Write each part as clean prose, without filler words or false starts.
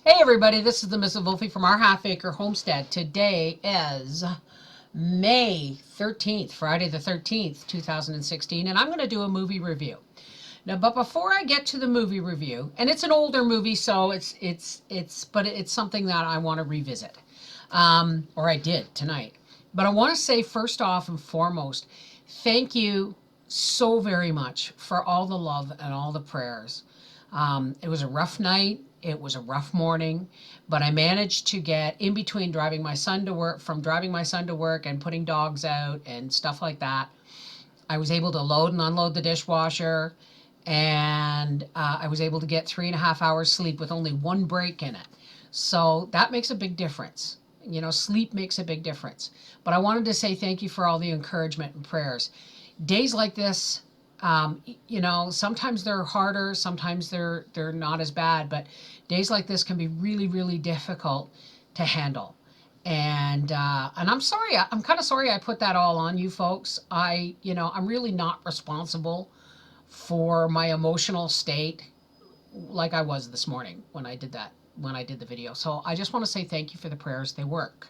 Hey everybody, this is the Mrs. Wolfie from our Half Acre Homestead. Today is May 13th, Friday the 13th, 2016, and I'm going to do a movie review. Now, but before I get to the movie review, and it's an older movie, so it's something that I want to revisit, or I did tonight. But I want to say first off and foremost, thank you so very much for all the love and all the prayers. It was a rough night. It was a rough morning, but I managed to get in between driving my son to work, from driving my son to work and putting dogs out and stuff like that. I was able to load and unload the dishwasher, and I was able to get 3.5 hours sleep with only one break in it. So that makes a big difference. You know, sleep makes a big difference. But I wanted to say thank you for all the encouragement and prayers. Days like this, sometimes they're harder, sometimes they're not as bad, but days like this can be really, really difficult to handle. And I'm sorry. I'm kind of sorry I put that all on you folks. I'm really not responsible for my emotional state like I was this morning when I did that, when I did the video. So I just want to say thank you for the prayers. They work.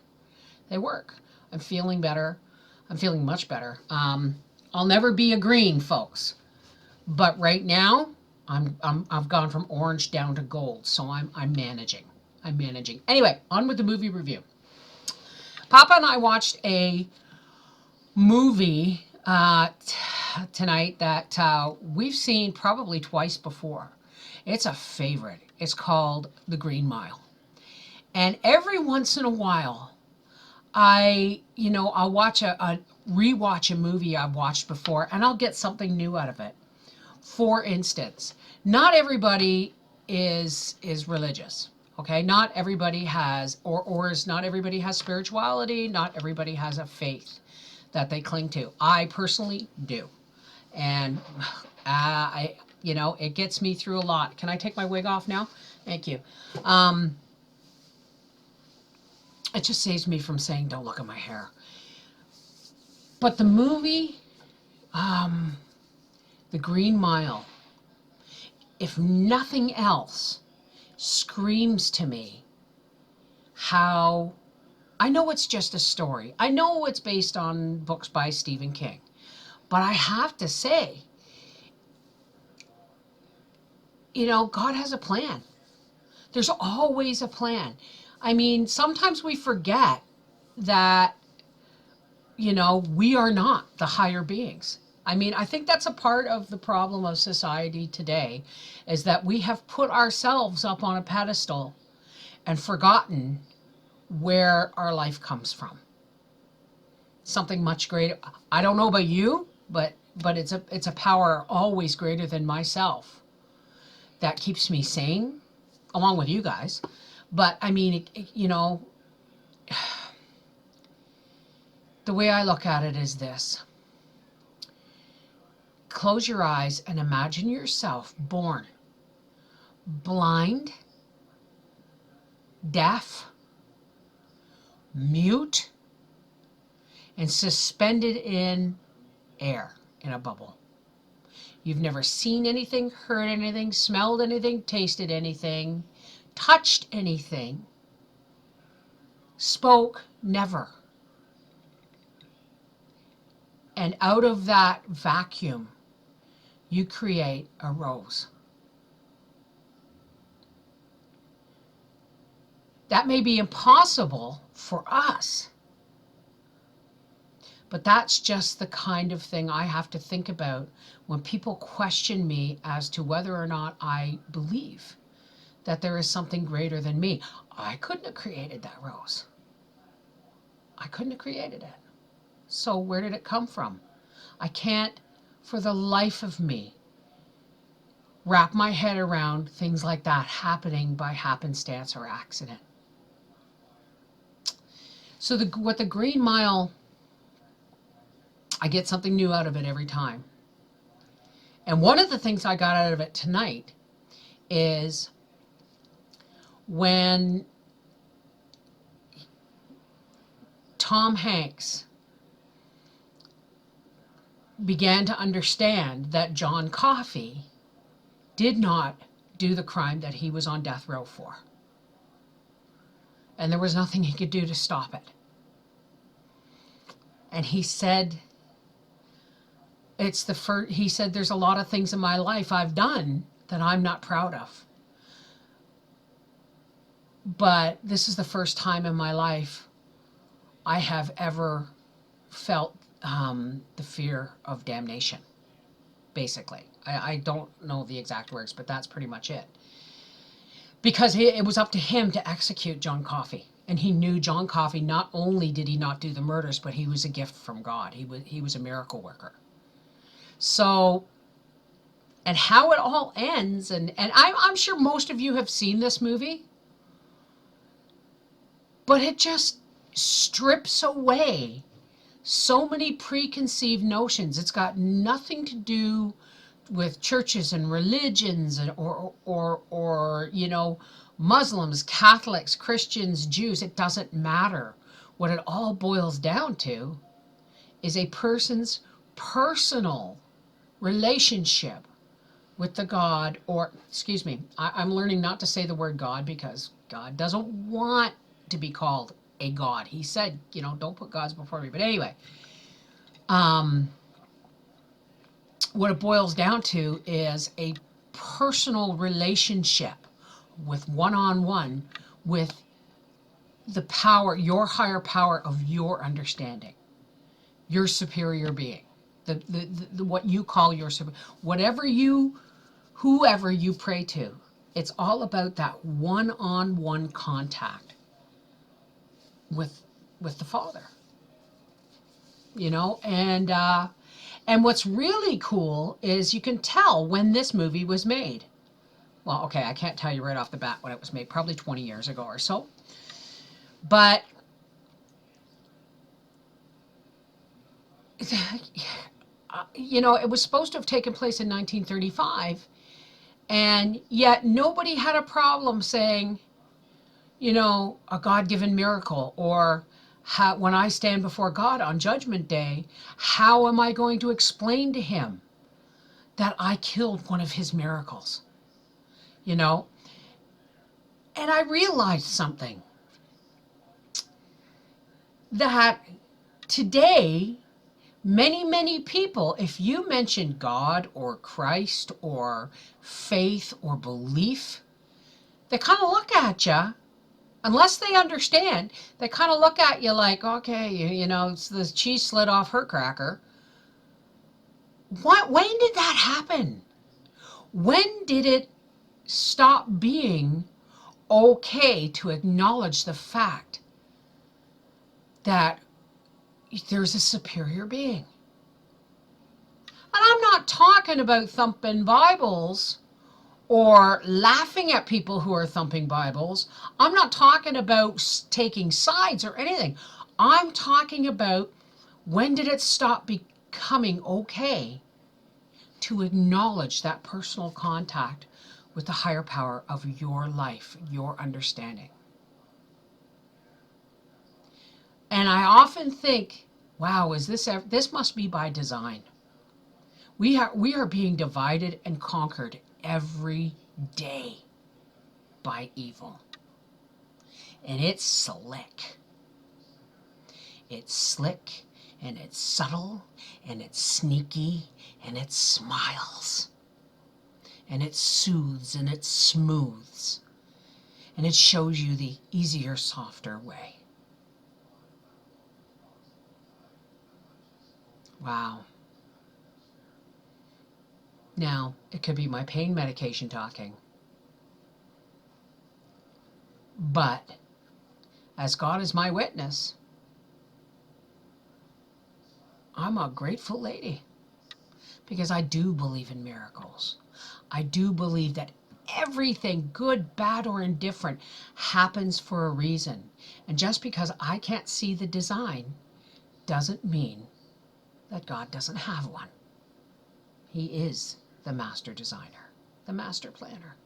They work. I'm feeling better. I'm feeling much better. I'll never be a green, folks. But right now, I've gone from orange down to gold, so I'm managing. I'm managing. Anyway, on with the movie review. Papa and I watched a movie tonight that we've seen probably twice before. It's a favorite. It's called The Green Mile. And every once in a while, I'll watch a rewatch a movie I've watched before, and I'll get something new out of it. For instance, not everybody is religious. Okay, not everybody has, or is not everybody has spirituality. Not everybody has a faith that they cling to. I personally do, and it gets me through a lot. Can I take my wig off now? Thank you. It just saves me from saying, "Don't look at my hair." But the movie, The Green Mile, if nothing else, screams to me how, I know it's just a story. I know it's based on books by Stephen King. But I have to say, God has a plan. There's always a plan. I mean, sometimes we forget that, we are not the higher beings. I mean, I think that's a part of the problem of society today, is that we have put ourselves up on a pedestal and forgotten where our life comes from. Something much greater. I don't know about you, but it's a power always greater than myself that keeps me sane, along with you guys. But I mean, the way I look at it is this. Close your eyes and imagine yourself born blind, deaf, mute, and suspended in air in a bubble. You've never seen anything, heard anything, smelled anything, tasted anything, touched anything, spoke never. And out of that vacuum, you create a rose. That may be impossible for us, but that's just the kind of thing I have to think about when people question me as to whether or not I believe that there is something greater than me. I couldn't have created that rose. I couldn't have created it. So where did it come from? I can't, for the life of me, wrap my head around things like that happening by happenstance or accident. So what the Green Mile, I get something new out of it every time. And one of the things I got out of it tonight is when Tom Hanks began to understand that John Coffey did not do the crime that he was on death row for. and there was nothing he could do to stop it. And he said, he said, there's a lot of things in my life I've done that I'm not proud of. But this is the first time in my life I have ever felt the fear of damnation, basically. I don't know the exact words, but that's pretty much it. Because it was up to him to execute John Coffey. And he knew John Coffey, not only did he not do the murders, but he was a gift from God. He was a miracle worker. So, and how it all ends, and I'm sure most of you have seen this movie, but it just strips away so many preconceived notions. It's got nothing to do with churches and religions and or you know, Muslims, Catholics, Christians, Jews. It doesn't matter. What it all boils down to is a person's personal relationship with the God, or excuse me, I'm learning not to say the word God, because God doesn't want to be called a God. He said, you know, don't put gods before me. But anyway, what it boils down to is a personal relationship with one-on-one with the power, your higher power of your understanding, your superior being, the what you call your whatever you, whoever you pray to. It's all about that one-on-one contact with the Father, you know. And what's really cool is you can tell when this movie was made. Well, okay, I can't tell you right off the bat when it was made, probably 20 years ago or so. But you know, it was supposed to have taken place in 1935, and yet nobody had a problem saying, you know, a God-given miracle, or how, when I stand before God on Judgment Day, how am I going to explain to him that I killed one of his miracles? You know? And I realized something, that today, many people, if you mention God or Christ or faith or belief, they kind of look at you, unless they understand, they kind of look at you like, okay, you know, it's the cheese slid off her cracker. When did that happen? When did it stop being okay to acknowledge the fact that there's a superior being? And I'm not talking about thumping Bibles or laughing at people who are thumping Bibles. I'm not talking about taking sides or anything. I'm talking about, when did it stop becoming okay to acknowledge that personal contact with the higher power of your life, your understanding? And I often think, wow, this must be by design. We are being divided and conquered every day by evil. And it's slick. It's slick, and it's subtle, and it's sneaky, and it smiles. And it soothes, and it smooths. And it shows you the easier, softer way. Wow. Now, it could be my pain medication talking. But, as God is my witness, I'm a grateful lady, because I do believe in miracles. I do believe that everything, good, bad, or indifferent, happens for a reason. And just because I can't see the design doesn't mean that God doesn't have one. He is the master designer, the master planner.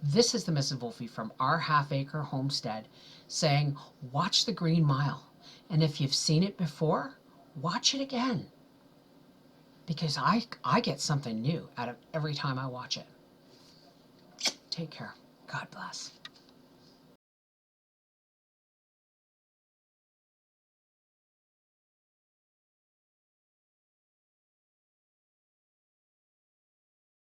This is the Mrs. Wolfe from our half-acre homestead saying, watch The Green Mile. And if you've seen it before, watch it again. Because I get something new out of every time I watch it. Take care. God bless.